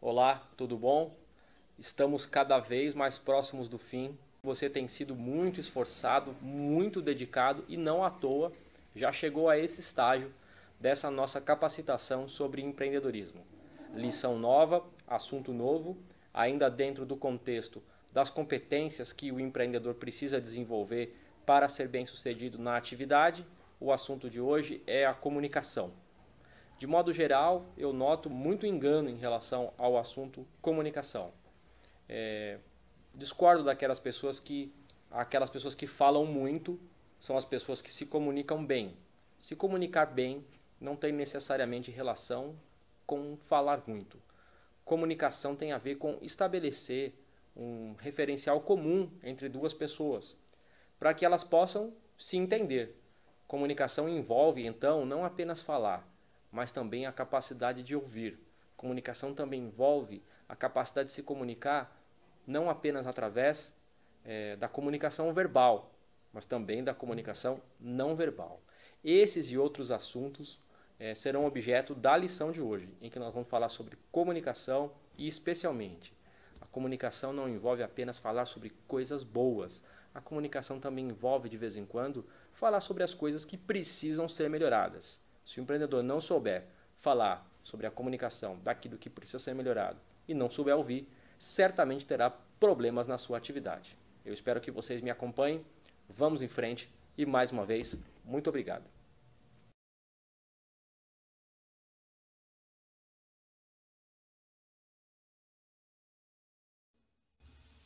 Olá, tudo bom? Estamos cada vez mais próximos do fim. Você tem sido muito esforçado, muito dedicado e não à toa já chegou a esse estágio dessa nossa capacitação sobre empreendedorismo. Lição nova, assunto novo, ainda dentro do contexto das competências que o empreendedor precisa desenvolver para ser bem-sucedido na atividade. O assunto de hoje é a comunicação. De modo geral, eu noto muito engano em relação ao assunto comunicação. Discordo daquelas pessoas que falam muito são as pessoas que se comunicam bem. Se comunicar bem não tem necessariamente relação com falar muito. Comunicação tem a ver com estabelecer um referencial comum entre duas pessoas, para que elas possam se entender. Comunicação envolve, então, não apenas falar, mas também a capacidade de ouvir. Comunicação também envolve a capacidade de se comunicar não apenas através da comunicação verbal, mas também da comunicação não verbal. Esses e outros assuntos serão objeto da lição de hoje, em que nós vamos falar sobre comunicação e, especialmente, a comunicação não envolve apenas falar sobre coisas boas. A comunicação também envolve, de vez em quando, falar sobre as coisas que precisam ser melhoradas. Se o empreendedor não souber falar sobre a comunicação daquilo que precisa ser melhorado e não souber ouvir, certamente terá problemas na sua atividade. Eu espero que vocês me acompanhem. Vamos em frente e, mais uma vez, muito obrigado.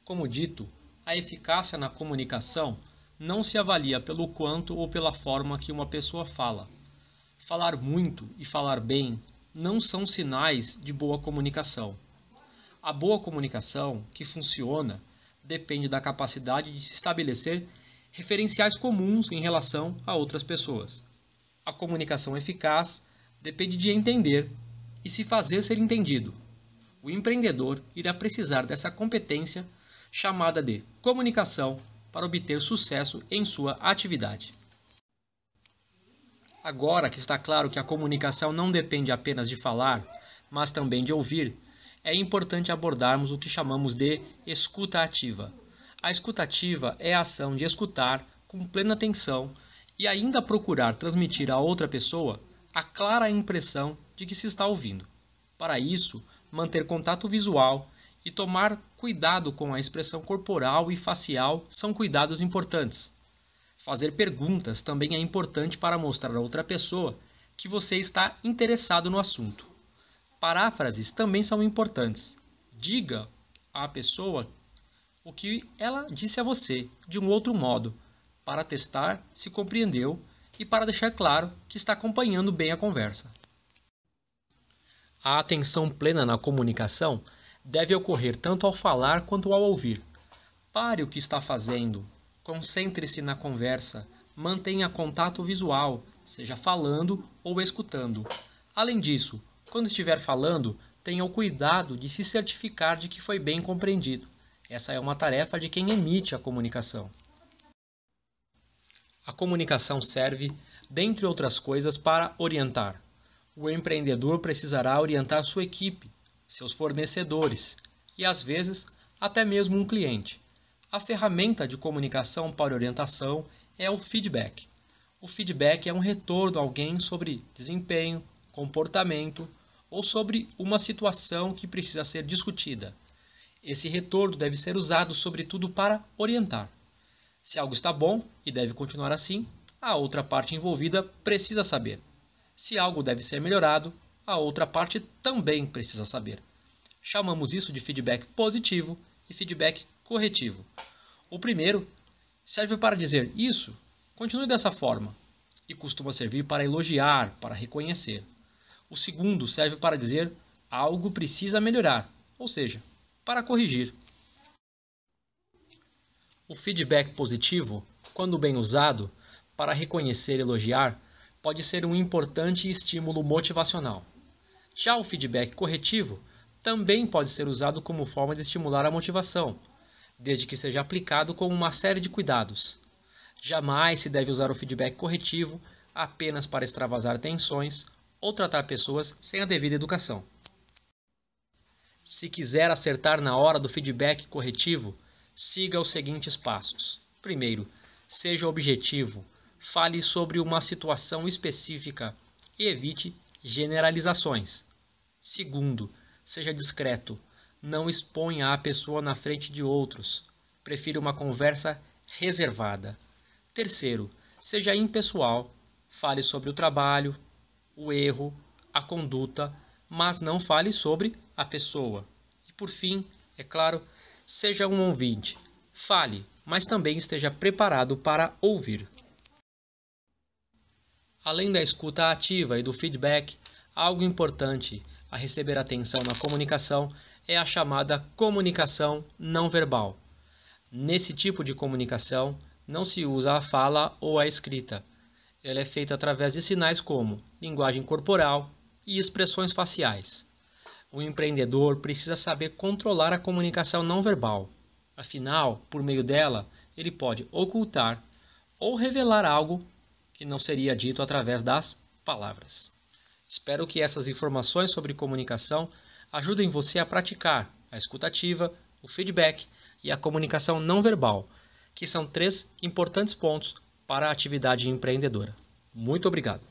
Como dito, a eficácia na comunicação não se avalia pelo quanto ou pela forma que uma pessoa fala. Falar muito e falar bem não são sinais de boa comunicação. A boa comunicação, que funciona, depende da capacidade de se estabelecer referenciais comuns em relação a outras pessoas. A comunicação eficaz depende de entender e se fazer ser entendido. O empreendedor irá precisar dessa competência chamada de comunicação para obter sucesso em sua atividade. Agora que está claro que a comunicação não depende apenas de falar, mas também de ouvir, é importante abordarmos o que chamamos de escuta ativa. A escuta ativa é a ação de escutar com plena atenção e ainda procurar transmitir a outra pessoa a clara impressão de que se está ouvindo. Para isso, manter contato visual e tomar cuidado com a expressão corporal e facial são cuidados importantes. Fazer perguntas também é importante para mostrar a outra pessoa que você está interessado no assunto. Paráfrases também são importantes. Diga à pessoa o que ela disse a você de um outro modo, para testar se compreendeu e para deixar claro que está acompanhando bem a conversa. A atenção plena na comunicação deve ocorrer tanto ao falar quanto ao ouvir. Pare o que está fazendo, concentre-se na conversa, mantenha contato visual, seja falando ou escutando. Além disso, quando estiver falando, tenha o cuidado de se certificar de que foi bem compreendido. Essa é uma tarefa de quem emite a comunicação. A comunicação serve, dentre outras coisas, para orientar. O empreendedor precisará orientar sua equipe, seus fornecedores e, às vezes, até mesmo um cliente. A ferramenta de comunicação para orientação é o feedback. O feedback é um retorno a alguém sobre desempenho, comportamento ou sobre uma situação que precisa ser discutida. Esse retorno deve ser usado, sobretudo, para orientar. Se algo está bom e deve continuar assim, a outra parte envolvida precisa saber. Se algo deve ser melhorado, a outra parte também precisa saber. Chamamos isso de feedback positivo e feedback corretivo. O primeiro serve para dizer isso, continue dessa forma, e costuma servir para elogiar, para reconhecer. O segundo serve para dizer algo precisa melhorar, ou seja, para corrigir. O feedback positivo, quando bem usado, para reconhecer e elogiar, pode ser um importante estímulo motivacional. Já o feedback corretivo também pode ser usado como forma de estimular a motivação, desde que seja aplicado com uma série de cuidados. Jamais se deve usar o feedback corretivo apenas para extravasar tensões ou tratar pessoas sem a devida educação. Se quiser acertar na hora do feedback corretivo, siga os seguintes passos. Primeiro, seja objetivo. Fale sobre uma situação específica e evite generalizações. Segundo, seja discreto. Não exponha a pessoa na frente de outros. Prefira uma conversa reservada. Terceiro, seja impessoal. Fale sobre o trabalho, o erro, a conduta, mas não fale sobre a pessoa. E por fim, é claro, seja um ouvinte. Fale, mas também esteja preparado para ouvir. Além da escuta ativa e do feedback, algo importante a receber atenção na comunicação é a chamada comunicação não verbal. Nesse tipo de comunicação, não se usa a fala ou a escrita. Ela é feita através de sinais como linguagem corporal e expressões faciais. O empreendedor precisa saber controlar a comunicação não verbal. Afinal, por meio dela, ele pode ocultar ou revelar algo que não seria dito através das palavras. Espero que essas informações sobre comunicação ajudem você a praticar a escuta ativa, o feedback e a comunicação não verbal, que são 3 importantes pontos para a atividade empreendedora. Muito obrigado!